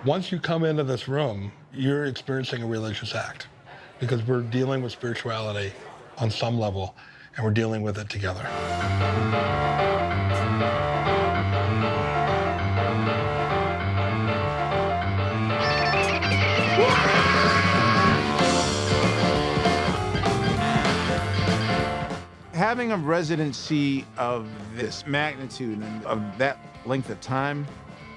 Once you come into this room, you're experiencing a religious act because we're dealing with spirituality on some level and we're dealing with it together. Having a residency of this magnitude and of that length of time,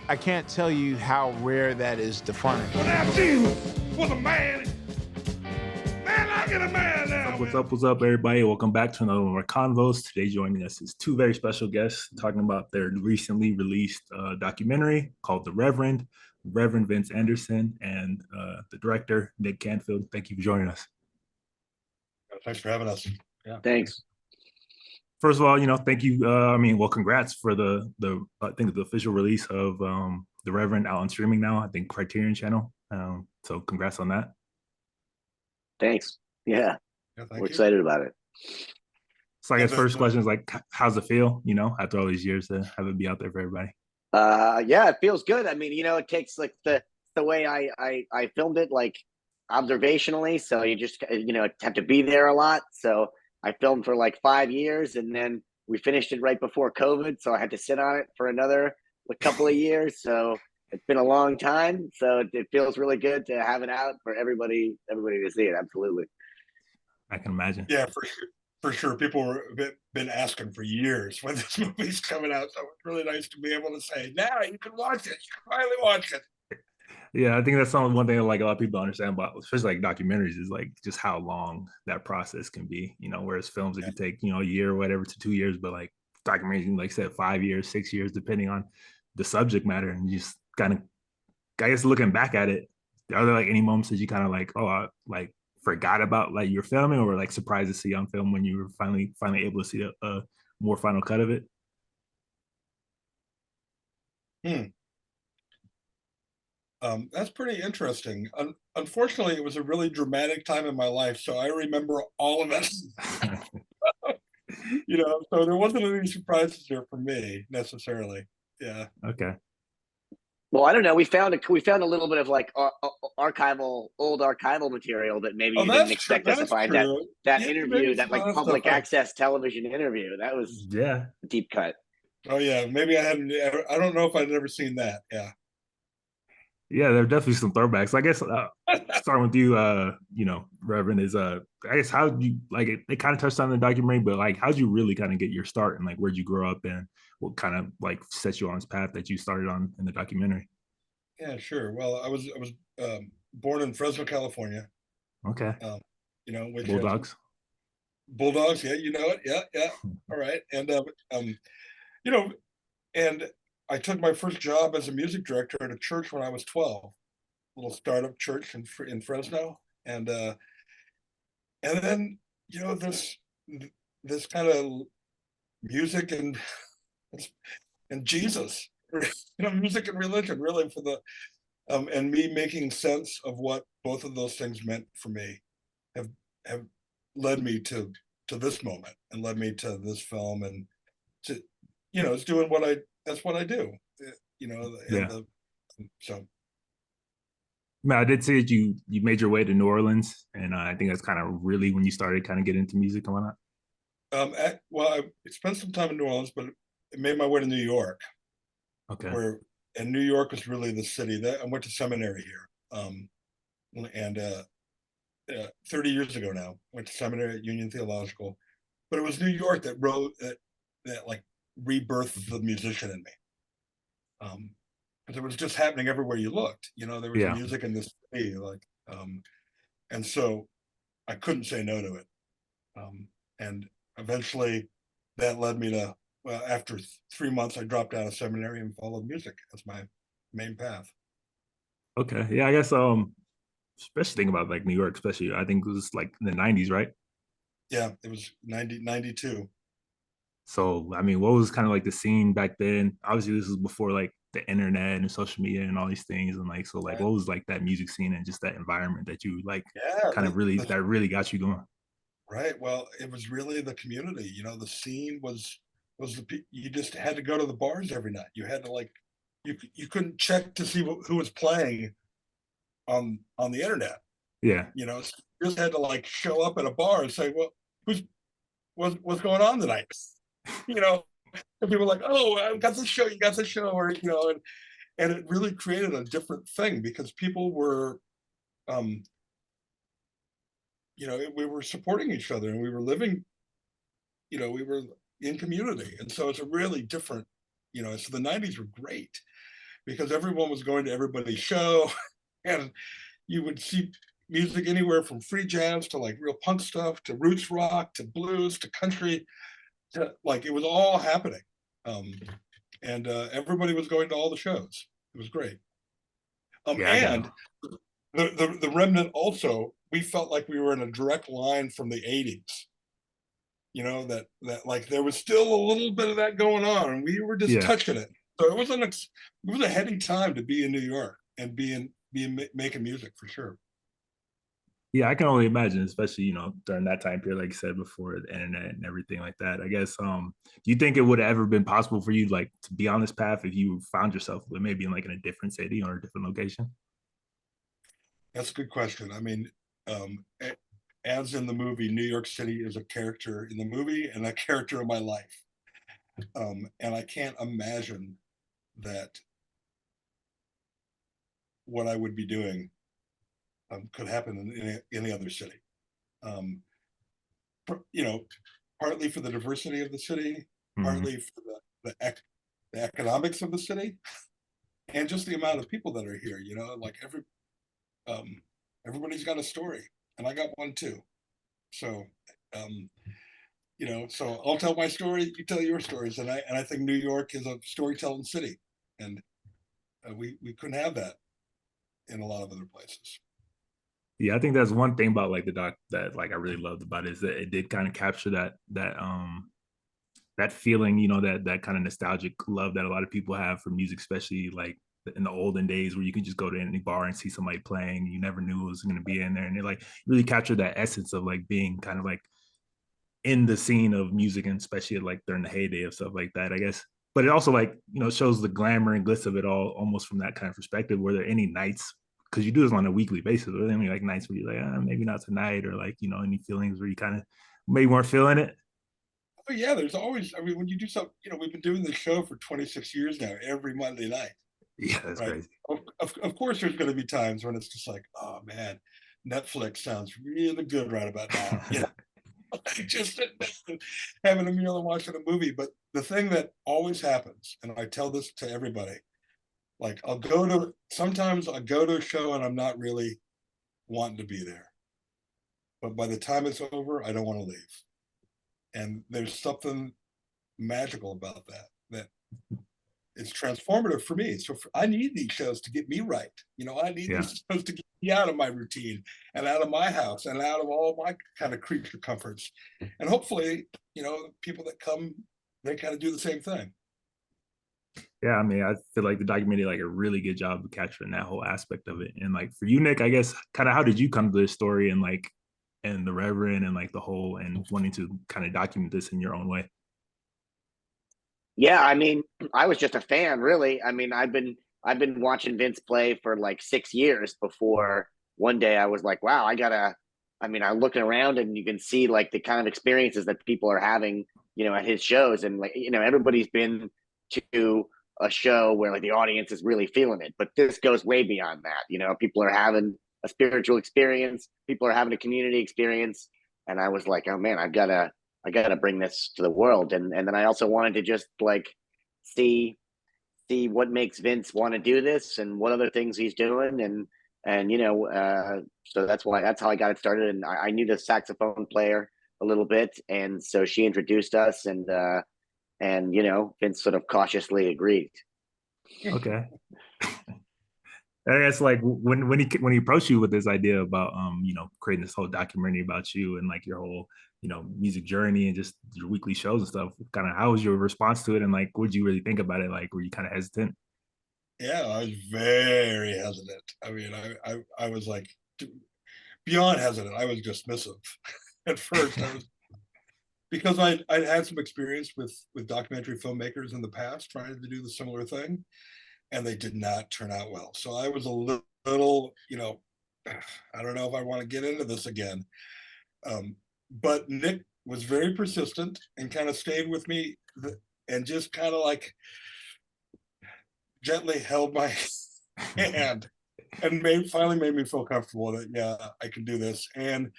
I can't tell you how rare that is to find. Well, now Jesus was a man. Man, I get a man now. What's up, everybody? Welcome back to another one of our convos. Today, joining us is two very special guests talking about their recently released documentary called The Reverend, Reverend Vince Anderson, and the director, Nick Canfield. Thank you for joining us. Thanks for having us. Yeah. Thanks. First of all, thank you. Congrats for the I think the official release of The Reverend out on streaming now. I think Criterion Channel. So congrats on that. Thanks. Yeah, we're excited about it. So I guess first question is like, how's it feel, after all these years to have it be out there for everybody? Yeah, it feels good. I mean, it takes like the way I filmed it, like observationally. So you just, have to be there a lot. So I filmed for like 5 years and then we finished it right before COVID. So I had to sit on it for another couple of years. So it's been a long time. So it feels really good to have it out for everybody to see it. Absolutely. I can imagine. Yeah, for sure. People have been asking for years when this movie's coming out. So it's really nice to be able to say, now you can watch it. You can finally watch it. Yeah, I think that's one thing like a lot of people understand about, especially like documentaries, is like just how long that process can be. Whereas films, it could take a year or whatever to 2 years, but like documentaries, like I said, 5 years, 6 years, depending on the subject matter. And you just kind of, I guess, looking back at it, are there like any moments that you kind of like, I forgot about like you're filming, or were like surprised to see on film when you were finally able to see a more final cut of it? That's pretty interesting. Unfortunately, it was a really dramatic time in my life, so I remember all of it. So there wasn't any surprises there for me necessarily. Yeah. Okay. Well, I don't know. We found a little bit of like old archival material that maybe you didn't expect us to find. That interview, that like public access television interview, that was a deep cut. Oh yeah, maybe I hadn't. I don't know if I'd ever seen that. Yeah. Yeah, there are definitely some throwbacks. I guess starting with you, Reverend, is I guess how you like it? They kind of touched on the documentary, but like, how'd you really kind of get your start, and like, where'd you grow up, and what kind of like set you on this path that you started on in the documentary? Yeah, sure. Well, I was born in Fresno, California. Okay. Which Bulldogs. Bulldogs, yeah, you know it. Yeah. All right, and and I took my first job as a music director at a church when I was 12, a little startup church in Fresno, and then this kind of music and Jesus, music and religion, really for the and me making sense of what both of those things meant for me have led me to this moment and led me to this film and to it's doing that's what I do, so. Man, I did see that you made your way to New Orleans, and I think that's kind of really when you started kind of getting into music and whatnot. Well, I spent some time in New Orleans, but I made my way to New York. Okay. And New York was really the city that I went to seminary here. And 30 years ago now, went to seminary at Union Theological, but it was New York that like rebirthed the musician in me. Because it was just happening everywhere you looked. There was music in this city, and so I couldn't say no to it. And eventually, that led me to. Well, after 3 months, I dropped out of seminary and followed music as my main path. Okay, yeah, I guess especially thinking about like New York, especially I think it was like in the 90s, right? Yeah, it was 92. So I mean, what was kind of like the scene back then? Obviously, this was before like the internet and social media and all these things, and like, so like, what was like that music scene and just that environment that you like kind of really that really got you going? Right. Well, it was really the community. The scene was you just had to go to the bars every night. You had to like you couldn't check to see who was playing on the internet. Yeah. You know, so you just had to like show up at a bar and say, well, what's going on tonight? You know, and people were like, oh, I've got this show, you got this show, or you know, and it really created a different thing because people were you know, we were supporting each other and we were living, you know, we were in community. And so it's a really different, you know, so the 90s were great because everyone was going to everybody's show and you would see music anywhere from free jazz to like real punk stuff to roots rock to blues to country to like it was all happening. And everybody was going to all the shows. It was great. Yeah, I And know. the remnant also, we felt like we were in a direct line from the 80s. You know, that like there was still a little bit of that going on and we were just Yeah. touching it. So it was a heady time to be in New York and making music for sure. Yeah, I can only imagine, especially, you know, during that time period, like you said before, the internet and everything like that. I guess, do you think it would have ever been possible for you like to be on this path if you found yourself maybe in like in a different city or a different location? That's a good question. I mean, as in the movie, New York City is a character in the movie and a character in my life. And I can't imagine that what I would be doing could happen in any other city. You know, partly for the diversity of the city, Mm-hmm. partly for the economics of the city, and just the amount of people that are here. You know, like everybody's got a story, and I got one too. So, you know, so I'll tell my story, you tell your stories, and I think New York is a storytelling city, and we couldn't have that in a lot of other places. Yeah, I think that's one thing about like the doc that like I really loved about it is that it did kind of capture that feeling, you know, that kind of nostalgic love that a lot of people have for music, especially like in the olden days where you can just go to any bar and see somebody playing. You never knew it was going to be in there. And it like really captured that essence of like being kind of like in the scene of music and especially like during the heyday of stuff like that, I guess. But it also like, you know, shows the glamour and glitz of it all almost from that kind of perspective. Were there any nights, because you do this on a weekly basis, were there any like nights where you're like, maybe not tonight, or like, you know, any feelings where you kind of maybe weren't feeling it? Oh yeah, there's always. I mean, when you do something, you know, we've been doing this show for 26 years now, every Monday night, Yeah, that's right? crazy. Of course, there's going to be times when it's just like, oh man, Netflix sounds really good right about now. You know, just having a meal and watching a movie. But the thing that always happens, and I tell this to everybody, like sometimes I go to a show and I'm not really wanting to be there, but by the time it's over, I don't want to leave. And there's something magical about that it's transformative for me. So I need these shows to get me right. You know, I need Yeah. these shows to get me out of my routine and out of my house and out of all my kind of creature comforts. And hopefully, you know, people that come, they kind of do the same thing. Yeah, I mean, I feel like the documentary like a really good job of capturing that whole aspect of it. And like for you, Nick, I guess kind of how did you come to this story and like and the Reverend and like the whole and wanting to kind of document this in your own way? Yeah, I mean, I was just a fan, really. I mean, I've been watching Vince play for like 6 years before one day I was like, wow, I gotta. I mean, I'm looking around and you can see like the kind of experiences that people are having, you know, at his shows, and like, you know, everybody's been to a show where like the audience is really feeling it, but this goes way beyond that. You know, people are having a spiritual experience, people are having a community experience, and I was like, oh man, I gotta bring this to the world. And then I also wanted to just like see see what makes Vince want to do this and what other things he's doing. And you know, so that's how I got it started. And I knew the saxophone player a little bit, and so she introduced us, and you know, Vince sort of cautiously agreed. Okay. I guess like when he approached you with this idea about you know, creating this whole documentary about you and like your whole, you know, music journey and just your weekly shows and stuff, kind of how was your response to it, and like what did you really think about it? Like were you kind of hesitant? Yeah, I was very hesitant. I mean, I was like beyond hesitant. I was dismissive at first. I was because I'd had some experience with documentary filmmakers in the past trying to do the similar thing. and they did not turn out well. So I was a little, I don't know if I want to get into this again. But Nick was very persistent and kind of stayed with me and just kind of like gently held my hand and finally made me feel comfortable that, yeah, I can do this. And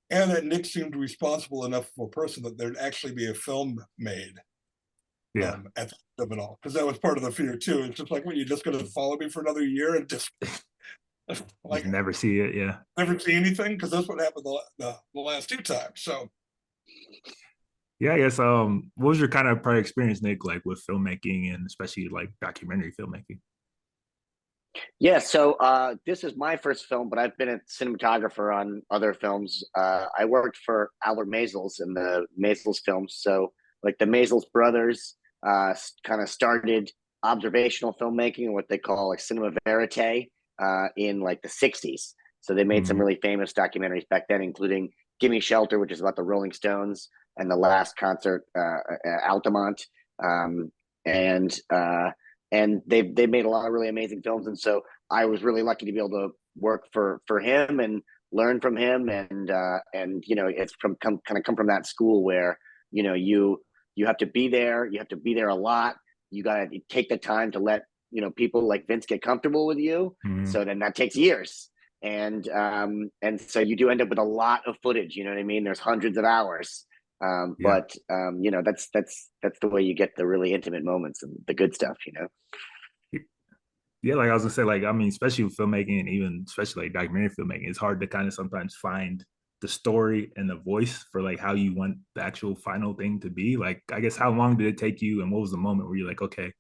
that Nick seemed responsible enough of a person that there'd actually be a film made. Yeah. At the end of it all, because that was part of the fear too. It's just like, what, you're just going to follow me for another year and just like just never see it? Yeah. Never see anything, because that's what happened the last two times. So yeah, I guess what was your kind of prior experience, Nick, like with filmmaking and especially like documentary filmmaking? Yeah, so this is my first film, but I've been a cinematographer on other films. I worked for Albert Maysles in the Maysles films. So like the Maysles brothers kind of started observational filmmaking, what they call like cinema verite, in like the 60s. So they made some really famous documentaries back then, including Gimme Shelter, which is about the Rolling Stones, and The Last Concert at Altamont. And they've made a lot of really amazing films. And so I was really lucky to be able to work for him and learn from him. And it's come from that school where, you have to be there. You have to be there a lot. You got to take the time to let, people like Vince get comfortable with you. So then that takes years. And so you do end up with a lot of footage, you know what I mean? There's hundreds of hours. But that's the way you get the really intimate moments and the good stuff, Yeah, like I was gonna say, like, I mean, especially with filmmaking and even especially like documentary filmmaking, it's hard to kind of sometimes find the story and the voice for like how you want the actual final thing to be. Like, I guess how long did it take you, and what was the moment where you're like, okay,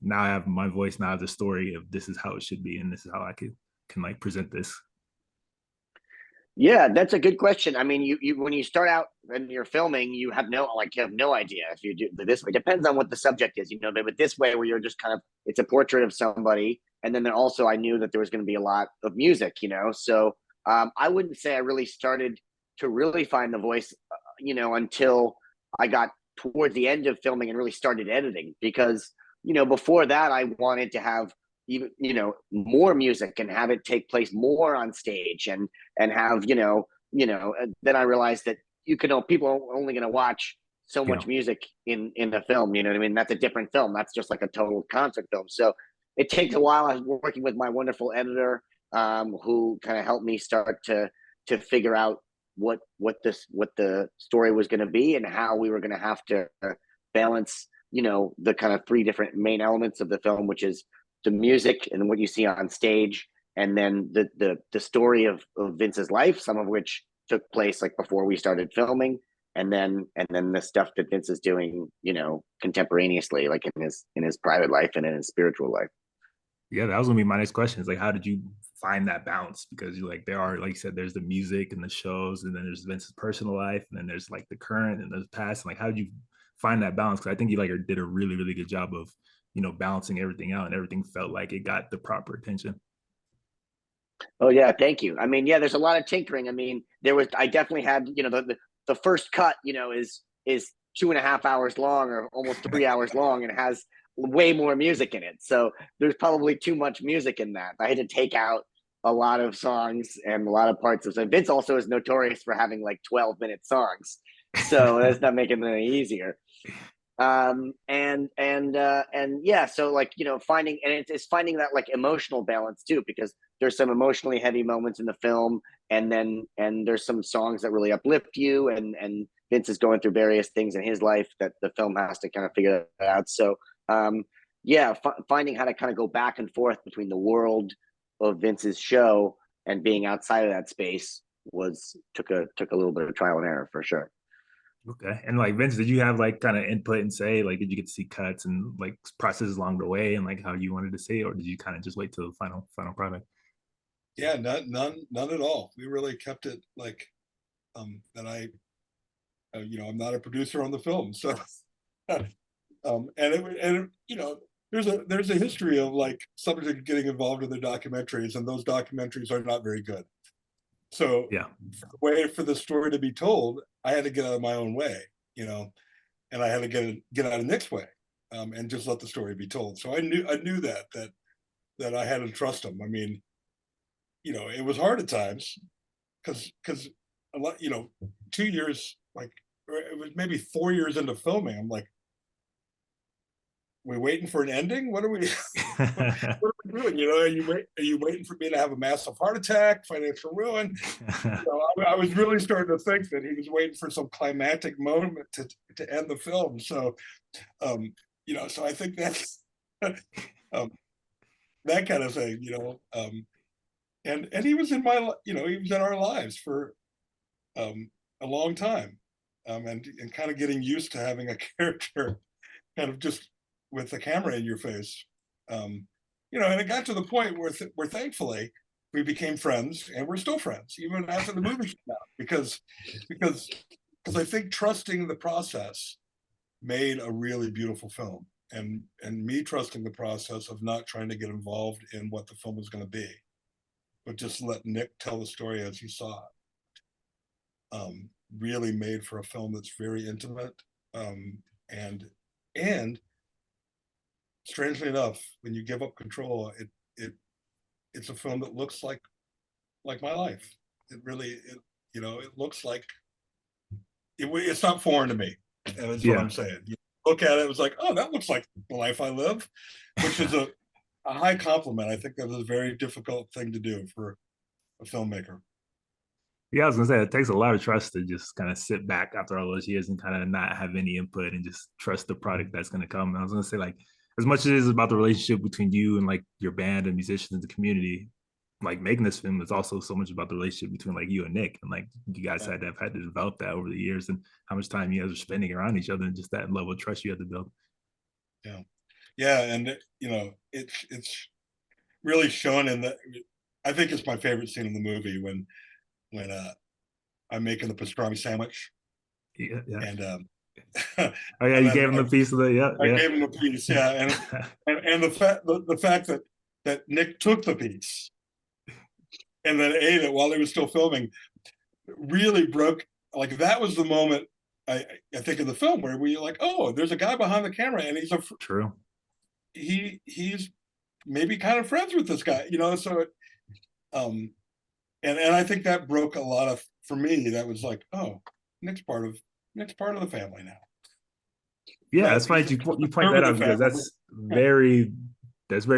now I have my voice, now I have the story of this is how it should be, and this is how I can like present this. Yeah, that's a good question. I mean, you when you start out and you're filming, you have no idea if you do this way. It depends on what the subject is, but this way where you're just kind of, it's a portrait of somebody. And then also I knew that there was going to be a lot of music, so I wouldn't say I really started to really find the voice, until I got towards the end of filming and really started editing, because, before that I wanted to have even more music and have it take place more on stage and have then I realized that people are only going to watch so much music in a film, you know what I mean? That's a different film. That's just like a total concert film. So it takes a while. I was working with my wonderful editor, who kind of helped me start to figure out what the story was going to be and how we were going to have to balance the kind of three different main elements of the film, which is the music and what you see on stage, and then the story of Vince's life, some of which took place like before we started filming, and then the stuff that Vince is doing, contemporaneously, like in his private life and in his spiritual life. Yeah, that was gonna be my next question. Is like, how did you find that balance? Because you like, there are, like you said, there's the music and the shows, and then there's Vince's personal life, and then there's like the current and the past. And like, how did you find that balance? Because I think you like did a really, really good job of balancing everything out, and everything felt like it got the proper attention. Oh yeah, thank you. I mean, yeah, there's a lot of tinkering. I mean, I definitely had, the first cut, is 2.5 hours long or almost 3 hours long, and has way more music in it. So there's probably too much music in that. I had to take out a lot of songs and a lot of parts of it. Vince also is notorious for having like 12-minute songs. So that's not making it any easier. And yeah, so like, finding, and it's finding that like emotional balance too, because there's some emotionally heavy moments in the film, and there's some songs that really uplift you, and Vince is going through various things in his life that the film has to kind of figure out. So yeah, finding how to kind of go back and forth between the world of Vince's show and being outside of that space took a little bit of trial and error for sure. Okay. And like, Vince, did you have like kind of input and say, like, did you get to see cuts and like processes along the way and like how you wanted to see it, or did you kind of just wait till the final product? Yeah, none at all. We really kept it like that. I'm not a producer on the film, so there's a history of like somebody getting involved in the documentaries, and those documentaries are not very good. So yeah, the way for the story to be told, I had to get out of my own way, and I had to get out of Nick's way. and just let the story be told. So I knew that I had to trust him. I mean, it was hard at times because a lot, 2 years, like, or it was maybe 4 years into filming. I'm like, we're waiting for an ending. What are we? What are we doing? Are you waiting for me to have a massive heart attack, financial ruin? I was really starting to think that he was waiting for some climactic moment to end the film. So, so I think that's that kind of thing, and he was in he was in our lives for a long time, and kind of getting used to having a character kind of just with the camera in your face, and it got to the point where thankfully we became friends, and we're still friends even after the movie came out, because I think trusting the process made a really beautiful film, and me trusting the process of not trying to get involved in what the film was going to be, but just let Nick tell the story as he saw it, really made for a film that's very intimate, and strangely enough, when you give up control, it's a film that looks like my life. It really, it looks like it's not foreign to me, and that's what I'm saying. You look at it, it was like, oh, that looks like the life I live, which is a high compliment. I think that was a very difficult thing to do for a filmmaker. Yeah, I was gonna say it takes a lot of trust to just kind of sit back after all those years and kind of not have any input and just trust the product that's gonna come. And I was gonna say, like, as much as it is about the relationship between you and like your band and musicians in the community, like making this film is also so much about the relationship between like you and Nick, and like you guys had to develop that over the years, and how much time you guys were spending around each other, and just that level of trust you had to build. Yeah, and it's really shown in the. I think it's my favorite scene in the movie when I'm making the pastrami sandwich. Yeah. And oh yeah, you gave him the piece of the I gave him the piece, and the fact that Nick took the piece and then ate it while he was still filming really broke. Like, that was the moment I think of the film where we're like, oh, there's a guy behind the camera, and he's maybe kind of friends with this guy, so it, and I think that broke a lot of, for me, that was like, oh, Nick's part of the family now. Yeah, that's funny you point that out, because that's very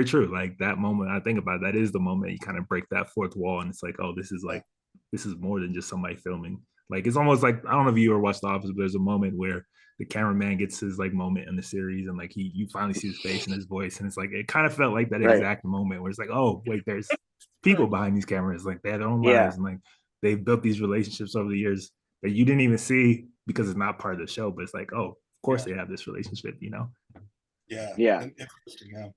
true. Like, that moment, I think about that is the moment you kind of break that fourth wall, and it's like, oh, this is more than just somebody filming. Like, it's almost like, I don't know if you ever watched The Office, but there's a moment where the cameraman gets his like moment in the series, and like you finally see his face and his voice, and it's like, it kind of felt like that exact moment where it's like, oh wait, there's people behind these cameras, like they have their own lives, and like they've built these relationships over the years that you didn't even see because it's not part of the show, but it's like, oh, of course they have this relationship. Yeah. Interesting.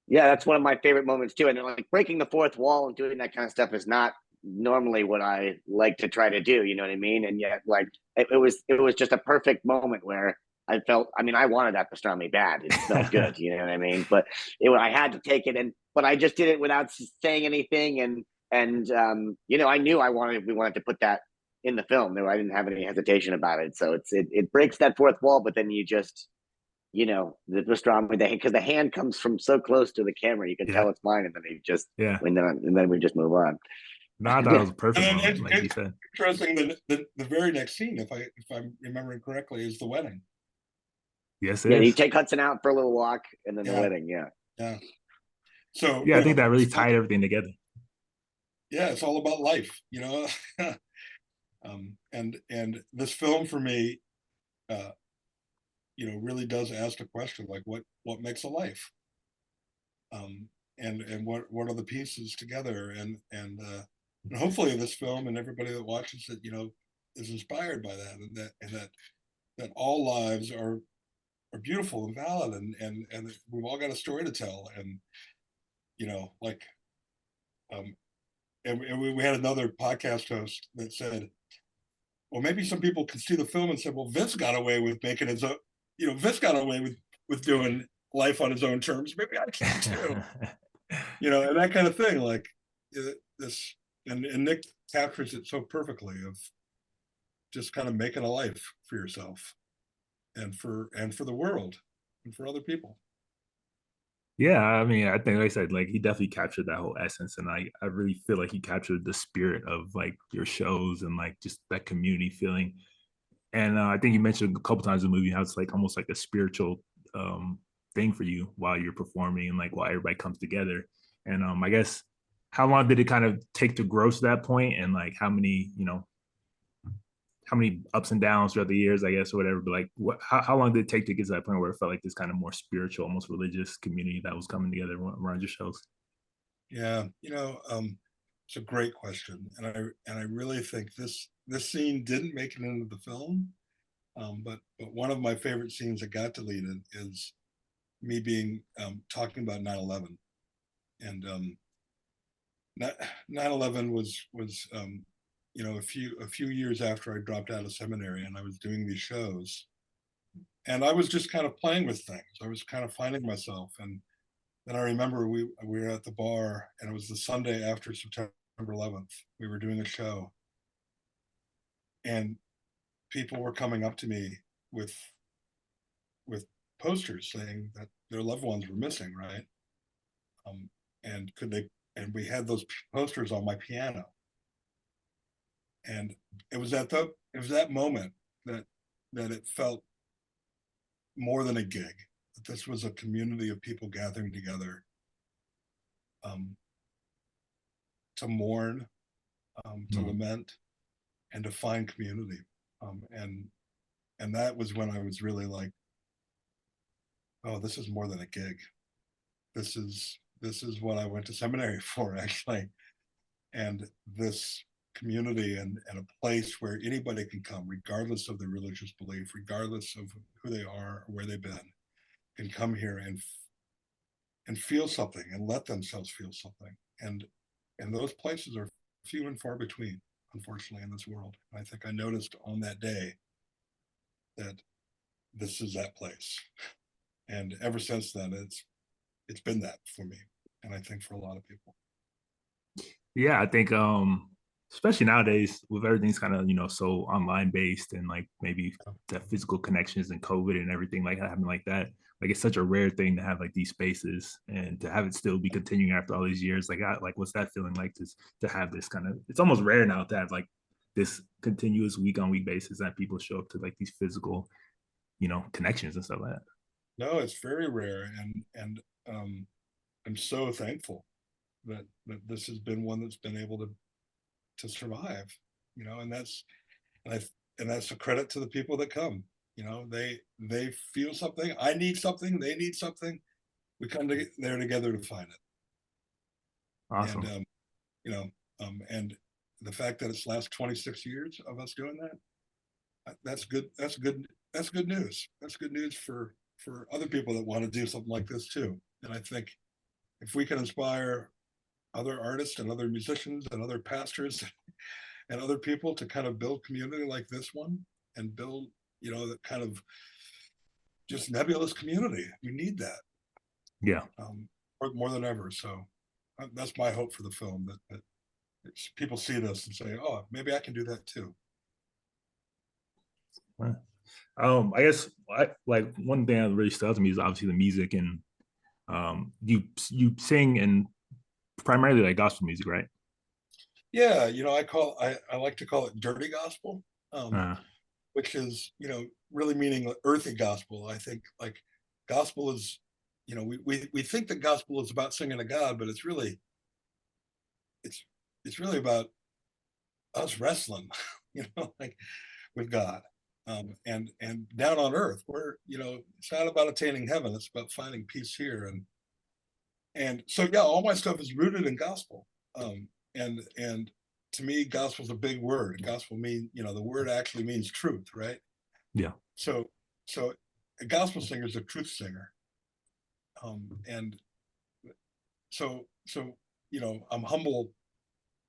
Yeah, that's one of my favorite moments too. And like breaking the fourth wall and doing that kind of stuff is not normally what I like to try to do. You know what I mean? And yet, like, it was just a perfect moment where I felt. I mean, I wanted that pastrami bad. It smelled good. You know what I mean? But I had to take it, but I just did it without saying anything. And I knew we wanted to put that in the film. I didn't have any hesitation about it. So it breaks that fourth wall, but then you just. The pastrami, because the hand comes from so close to the camera, you can tell it's mine, and then and then we just move on. No, I thought it was a perfect moment, like you said. Interesting. The very next scene, if I'm remembering correctly, is the wedding. Yes, you take Hudson out for a little walk, and then the wedding. Yeah. So I think that really tied everything together. Yeah, it's all about life, and this film for me, really does ask the question, like, what makes a life, and what are the pieces together, and hopefully this film and everybody that watches it, is inspired by that, and that all lives are beautiful and valid, and we've all got a story to tell, and like, and we had another podcast host that said, well, maybe some people could see the film and said, well, Vince got away with making his own. Vince got away with doing life on his own terms. Maybe I can too. And that kind of thing. Like, this, and Nick captures it so perfectly, of just kind of making a life for yourself and for the world. for other people. Yeah, I mean, I think, like I said, like he definitely captured that whole essence, and I really feel like he captured the spirit of like your shows and like just that community feeling. And I think you mentioned a couple times in the movie how it's like almost like a spiritual um, thing for you while you're performing and like while everybody comes together. And I guess how long did it kind of take to grow to that point, and like how many ups and downs throughout the years, I guess, or whatever. But like, how long did it take to get to that point where it felt like this kind of more spiritual, almost religious community that was coming together around your shows? Yeah, it's a great question, and I really think this scene didn't make it into the film, but one of my favorite scenes that got deleted is me being talking about 9/11, and 9/11 was a few years after I dropped out of seminary, and I was doing these shows, and I was just kind of playing with things. I was kind of finding myself, and then I remember we were at the bar, and it was the Sunday after September 11th. We were doing a show, and people were coming up to me with with posters saying that their loved ones were missing, right? Um, and could they? And we had those posters on my piano, and it was that moment that it felt more than a gig. That this was a community of people gathering together um, to mourn, to lament, and to find community. And that was when I was really like, oh, this is more than a gig. This is what I went to seminary for, actually. And this community and a place where anybody can come, regardless of their religious belief, regardless of who they are or where they've been, can come here and feel something and let themselves feel something. And those places are few and far between, unfortunately, in this world. I think I noticed on that day that this is that place. And ever since then, it's been that for me, and I think for a lot of people. Yeah, I think especially nowadays with everything's kind of so online based, and like maybe the physical connections and COVID and everything like happening like that, like it's such a rare thing to have like these spaces and to have it still be continuing after all these years. Like what's that feeling like to have this kind of, it's almost rare now to have like this continuous week on week basis that people show up to like these physical connections and stuff like that. No, it's very rare, and I'm so thankful that this has been one that's been able to survive, and that's a credit to the people that come. They feel something. I need something. They need something. We come there together to find it. Awesome. And and the fact that it's last 26 years of us doing that, that's good. That's good. That's good news. That's good news for other people that want to do something like this too. And I think if we can inspire other artists and other musicians and other pastors and other people to kind of build community like this one, and build that kind of just nebulous community, we need that Yeah. more than ever. So that's my hope for the film, that people see this and say, oh, maybe I can do that too. I guess like one thing that really stood out to me is obviously the music, and you sing and primarily like gospel music, right? Yeah, I like to call it dirty gospel, Uh, which is really meaning earthy gospel. I think like gospel is, we think that gospel is about singing to God, but it's really about us wrestling, like with God. And down on earth, where it's not about attaining heaven; it's about finding peace here. And so, yeah, all my stuff is rooted in gospel. And to me, gospel is a big word. Gospel means, the word actually means truth, right? yeah. So a gospel singer is a truth singer. And so I'm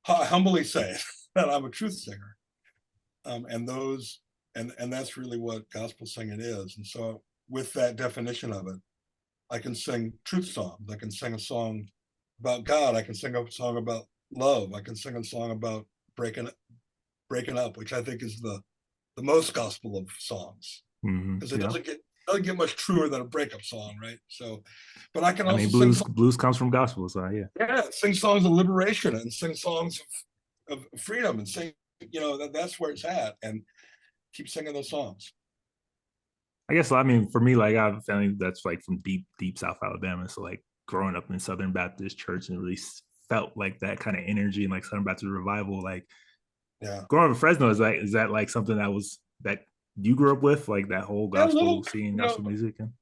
I humbly say that I'm a truth singer. And that's really what gospel singing is. And so with that definition of it, I can sing truth songs. I can sing a song about God. I can sing a song about love. I can sing a song about breaking up, which I think is the most gospel of songs, because it Yeah. doesn't doesn't get much truer than a breakup song, right? So, but I can I also mean, sing blues comes from gospel, so yeah. yeah, sing songs of liberation and sing songs of freedom and sing, that's where it's at, and keep singing those songs. I guess, I mean, for me, like I have a family that's like from deep South Alabama. So like growing up in Southern Baptist church and really felt like that kind of energy and like Southern Baptist revival. Like Yeah. growing up in Fresno, is that like something that you grew up with, like that whole Yeah, a little, gospel singing, gospel music? And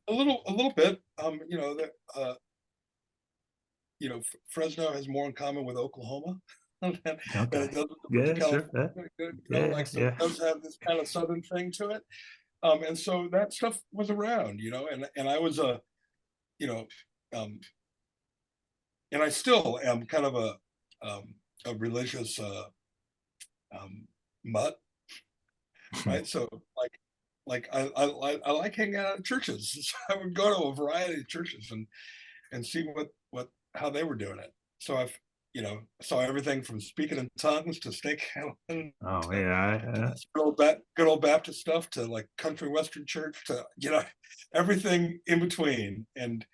a little bit. Fresno has more in common with Oklahoma than okay, it does with yeah, sure, California. yeah, So yeah. it does have this kind of Southern thing to it. And so that stuff was around, and I was you know, um, and I still am kind of a religious mutt, right? So I like hanging out at churches. So I would go to a variety of churches and see what how they were doing it. So I've saw everything from speaking in tongues to snake handling Oh to yeah, good old Baptist stuff to like country western church to everything in between, and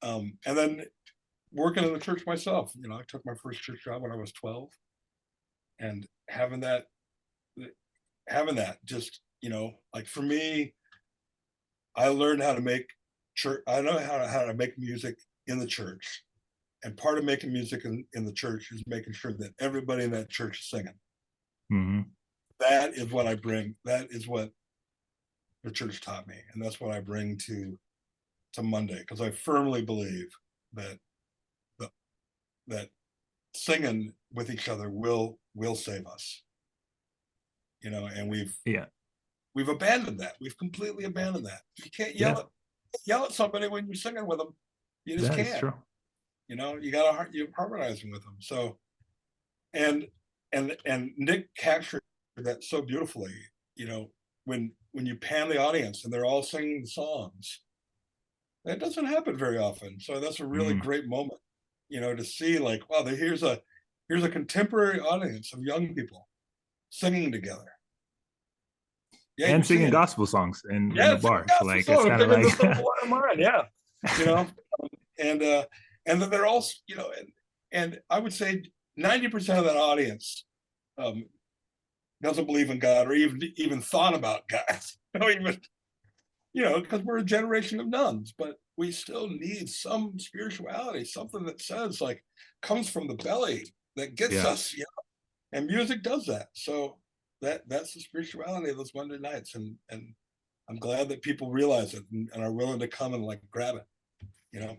then working in the church myself. I took my first church job when I was 12, and having that just like for me, I learned how to make church. I know how to make music in the church, and part of making music in the church is making sure that everybody in that church is singing. mm-hmm. That is what I bring. That is what the church taught me, and that's what I bring to Monday, because I firmly believe that that singing with each other will save us. And we've abandoned that. We've completely abandoned that. You can't yell at somebody when you're singing with them. You just That is can't. true. You're harmonizing with them. So, and Nick captured that so beautifully. When you pan the audience and they're all singing the songs, that doesn't happen very often. So that's a really great moment. To see like, wow, here's a contemporary audience of young people singing together. Yeah, and singing gospel songs in the bar. So like song. it's kind of like this little mine, yeah. And then they're all, and I would say 90% of that audience doesn't believe in God or even thought about God. Because we're a generation of nuns, but we still need some spirituality, something that says like comes from the belly that gets us, and music does that. So that's the spirituality of those Monday nights, and I'm glad that people realize it and are willing to come and like grab it.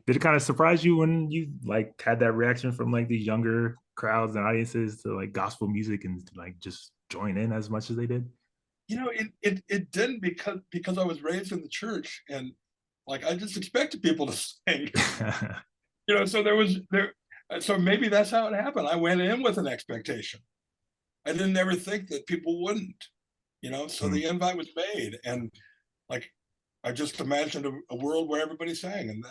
Did it kind of surprise you when you like had that reaction from like these younger crowds and audiences to like gospel music and like just join in as much as they did? It didn't, because I was raised in the church, and like I just expected people to sing. So maybe that's how it happened. I went in with an expectation. I didn't ever think that people wouldn't. So the invite was made, and like I just imagined a world where everybody sang, and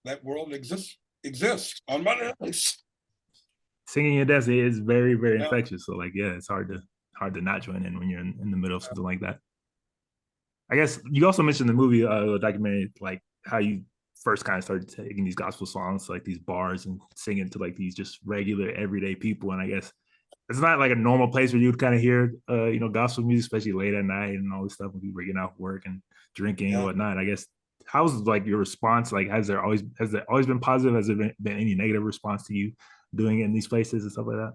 that world exists on Monday nights. Singing and dancing is very, very infectious. So like, yeah, it's hard to not join in when you're in the middle of something like that. I guess you also mentioned the movie, documentary, like how you first kind of started taking these gospel songs, like these bars, and singing to like these just regular everyday people. And I guess it's not like a normal place where you would kind of hear, gospel music, especially late at night and all this stuff when people are getting off work and drinking and whatnot. I guess how's like your response? Like, has there always been positive? Has there been any negative response to you doing it in these places and stuff like that?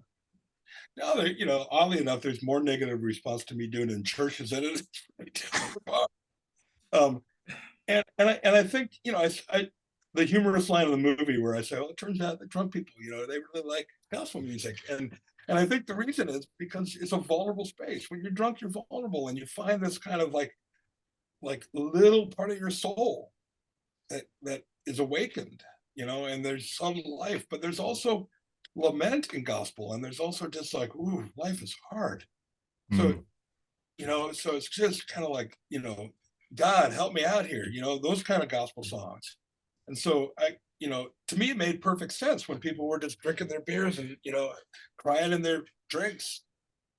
No, oddly enough, there's more negative response to me doing it in churches than it is. And I think I the humorous line of the movie where I say, well, it turns out the drunk people, they really like gospel music, and I think the reason is because it's a vulnerable space. When you're drunk, you're vulnerable, and you find this kind of like little part of your soul that is awakened, and there's some life, but there's also lament in gospel, and there's also just like, ooh, life is hard. So so it's just kind of like, God help me out here, those kind of gospel songs. And so to me it made perfect sense when people were just drinking their beers and crying in their drinks,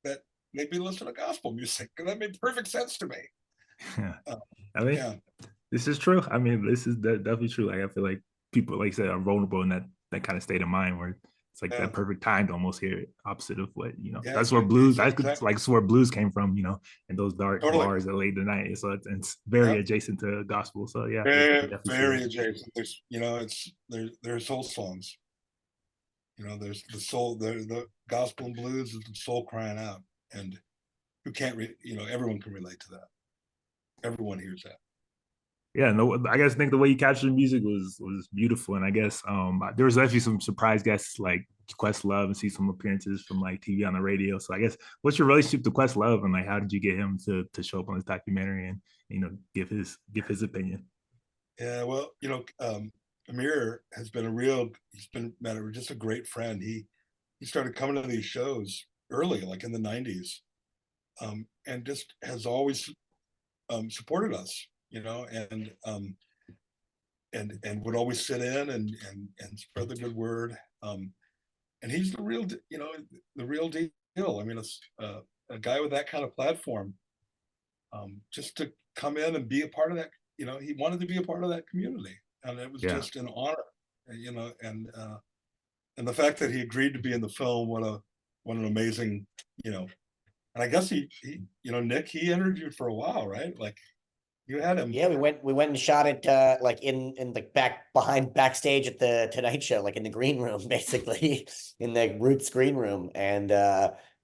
that they'd be listening to gospel music, and that made perfect sense to me. I mean, This is true. I mean, this is definitely true. Like I feel like people, like you said, are vulnerable in that kind of state of mind where it's like Yeah, that perfect time to almost hear it opposite of what yeah, That's where blues. That's exactly. like where blues came from. And those dark Totally. bars at late at night. So it's very Yep. adjacent to gospel. So yeah, I Very, definitely see very that. adjacent. There's, it's there's soul songs. There's the soul, the gospel and blues is the soul crying out, and who can't, everyone can relate to that. Everyone hears that. Yeah, no, I guess think the way you captured the music was beautiful, and I guess there was actually some surprise guests like Questlove and see some appearances from like TV on the radio. So I guess what's your relationship to Questlove, and like how did you get him to show up on this documentary and give his opinion? Yeah, well, Amir has been he's been just a great friend. He started coming to these shows early, like in the 90s, and just has always supported us, and would always sit in and spread the good word. And he's the real deal. I mean, it's a guy with that kind of platform, just to come in and be a part of that. He wanted to be a part of that community, and it was Yeah. just an honor. And the fact that he agreed to be in the film, what an amazing, and I guess Nick, he interviewed for a while, right? Like you had him. Yeah, we went and shot it like in the backstage at the Tonight Show, like in the green room, basically in the Roots green room. And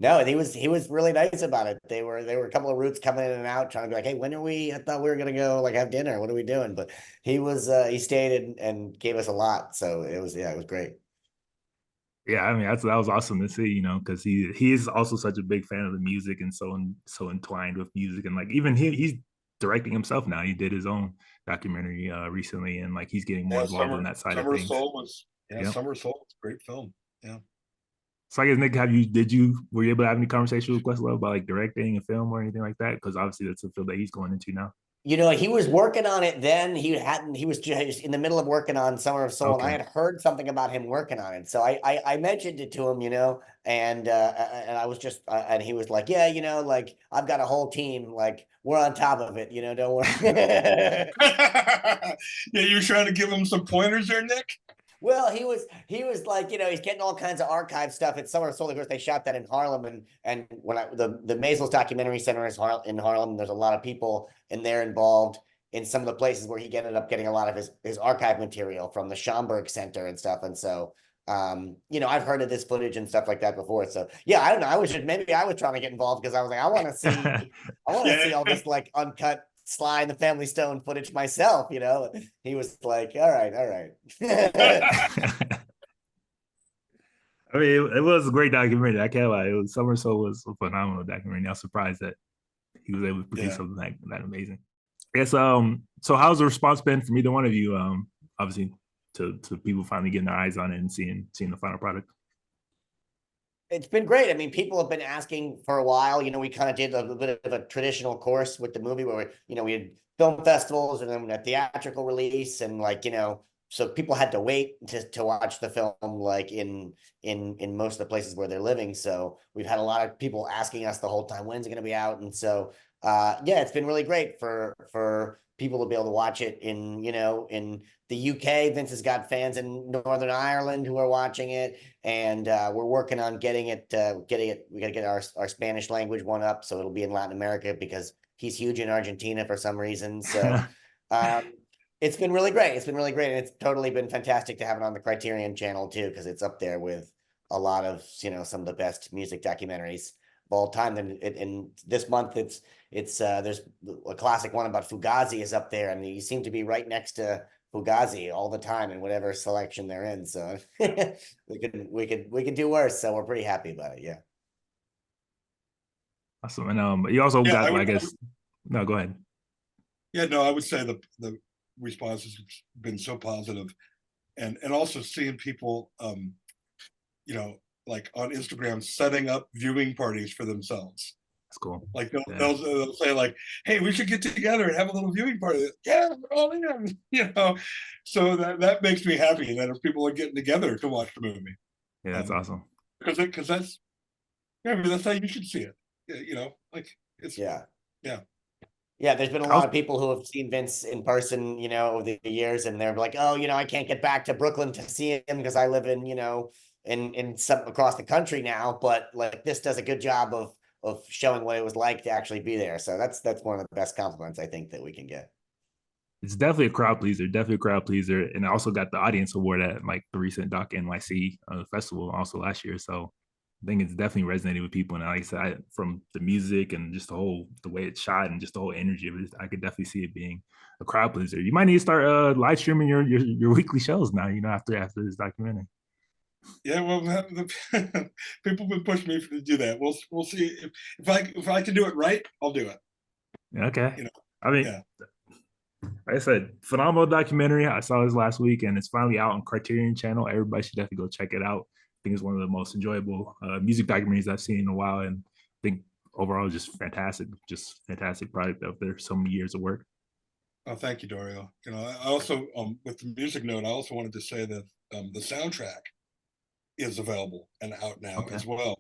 no, he was really nice about it. They were a couple of Roots coming in and out, trying to be like, hey, when are we? I thought we were gonna go like have dinner. What are we doing? But he stayed and gave us a lot. So it was great. Yeah, I mean that was awesome to see, because he is also such a big fan of the music and so entwined with music, and like even he's directing himself now. He did his own documentary recently, and like he's getting more Yeah, involved in that side of things. Yep. Summer Soul was a great film. Yeah. So I guess Nick, were you able to have any conversation with Questlove about like directing a film or anything like that? Because obviously that's a field that he's going into now. He was working on it then. He was just in the middle of working on Summer of Soul, and I Okay. had heard something about him working on it. So I mentioned it to him, and I was just, and he was like, yeah, like I've got a whole team, like we're on top of it, don't worry. Yeah, you were trying to give him some pointers there, Nick. Well, he was like, he's getting all kinds of archive stuff at Summer of Soul. Of course, they shot that in Harlem, and when the Maisels Documentary Center is in Harlem, there's a lot of people in there involved in some of the places where he ended up getting a lot of his archive material from the Schomburg Center and stuff. And so, I've heard of this footage and stuff like that before. So yeah, I don't know. Maybe I was trying to get involved because I was like, I want to see all this like uncut Sly and the Family Stone footage myself. He was like, all right. I mean, it was a great documentary. I can't lie. Summer Soul was a phenomenal documentary. I was surprised that he was able to produce Yeah. something that amazing. I guess so how's the response been from either one of you? Obviously to people finally getting their eyes on it and seeing the final product. It's been great. I mean, people have been asking for a while. We kind of did a bit of a traditional course with the movie where we had film festivals and then a theatrical release, and so people had to wait to watch the film like in most of the places where they're living. So we've had a lot of people asking us the whole time, when's it going to be out? And so yeah, it's been really great for people to be able to watch it in the UK. Vince has got fans in Northern Ireland who are watching it, and we're working on getting it. We got to get our Spanish language one up, so it'll be in Latin America because he's huge in Argentina for some reason. So it's been really great. It's been really great, and it's totally been fantastic to have it on the Criterion Channel too, because it's up there with a lot of some of the best music documentaries of all time. And this month there's a classic one about Fugazi is up there, and you seem to be right next to Fugazi all the time in whatever selection they're in. So we could do worse. So we're pretty happy about it. Yeah. Awesome. And you also got, I guess, no, go ahead. Yeah, no, I would say the response has been so positive, and also seeing people, like on Instagram setting up viewing parties for themselves. That's cool. Like they'll say like, "Hey, we should get together and have a little viewing party." Yeah, we're all in, So that makes me happy that people are getting together to watch the movie. Yeah, that's awesome. Because that's how you should see it. Like it's yeah. Yeah, there's been a lot of people who have seen Vince in person, over the years, and they're like, "Oh, I can't get back to Brooklyn to see him because I live in, in some across the country now." But like this does a good job of showing what it was like to actually be there. So that's one of the best compliments I think that we can get. It's definitely a crowd pleaser, and I also got the audience award at like the recent Doc NYC festival also last year. So I think it's definitely resonating with people. And like I said, from the music and just the way it's shot and just the whole energy of it, I could definitely see it being a crowd pleaser. You might need to start live streaming your weekly shows now. After this documentary. Yeah, well, people have been pushing me to do that. We'll see if I can do it right. I'll do it. Okay. I mean, yeah. Like I said, phenomenal documentary. I saw this last week, and it's finally out on Criterion Channel. Everybody should definitely go check it out. I think it's one of the most enjoyable music documentaries I've seen in a while, and I think overall just fantastic product of their so many years of work. Oh, thank you, Dario. I also, with the music note, I also wanted to say that the soundtrack is available and out now as well.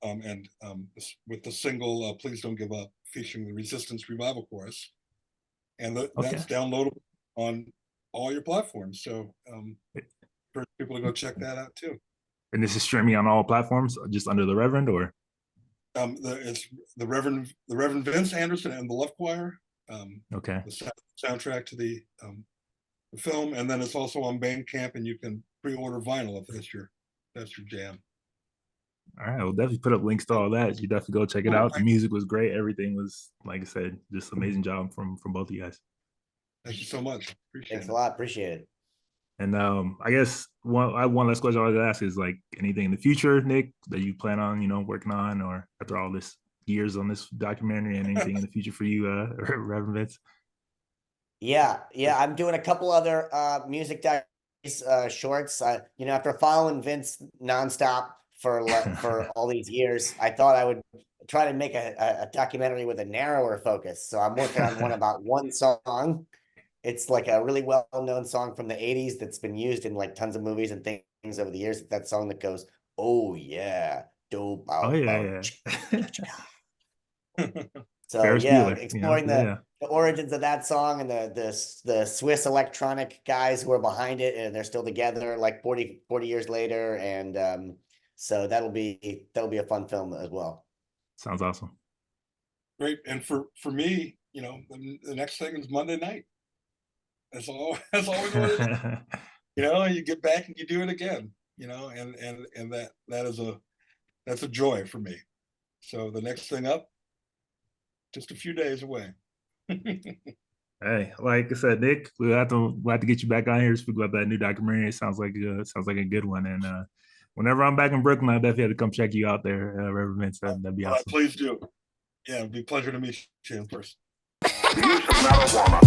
With the single "Please Don't Give Up" featuring the Resistance Revival Chorus. And that's downloadable on all your platforms. So for people to go check that out too. And this is streaming on all platforms, just under the Reverend, or it's the Reverend Vince Anderson and the Love Choir. The soundtrack to the film, and then it's also on Bandcamp, and you can pre-order vinyl if that's your jam. All right, we'll definitely put up links to all that. You definitely go check it out. The music was great. Everything was, like I said, just amazing job from both of you guys. Thank you so much. Thanks a lot. Appreciate it. And I guess one last question I wanted to ask is like anything in the future, Nick, that you plan on, working on, or after all this years on this documentary, and anything in the future for you, Reverend Vince? Yeah, I'm doing a couple other music shorts. After following Vince nonstop for all these years, I thought I would try to make a documentary with a narrower focus. So I'm working on one about one song. It's like a really well-known song from the 80s that's been used in like tons of movies and things over the years. That song that goes, "Oh yeah, dope." Oh yeah. So exploring the origins of that song and the Swiss electronic guys who are behind it, and they're still together like 40 years later. And so that'll be a fun film as well. Sounds awesome. Great. And for me, the next thing is Monday night. That's all we want to do. You get back and you do it again, and that's a joy for me. So the next thing up, just a few days away. Hey, like I said, Nick, we'll have to get you back on here to speak about that new documentary. It sounds like a good one. And whenever I'm back in Brooklyn, I'll definitely have to come check you out there, Reverend Vince. That'd be awesome. Please do. Yeah, it'd be a pleasure to meet you in person. Use of marijuana.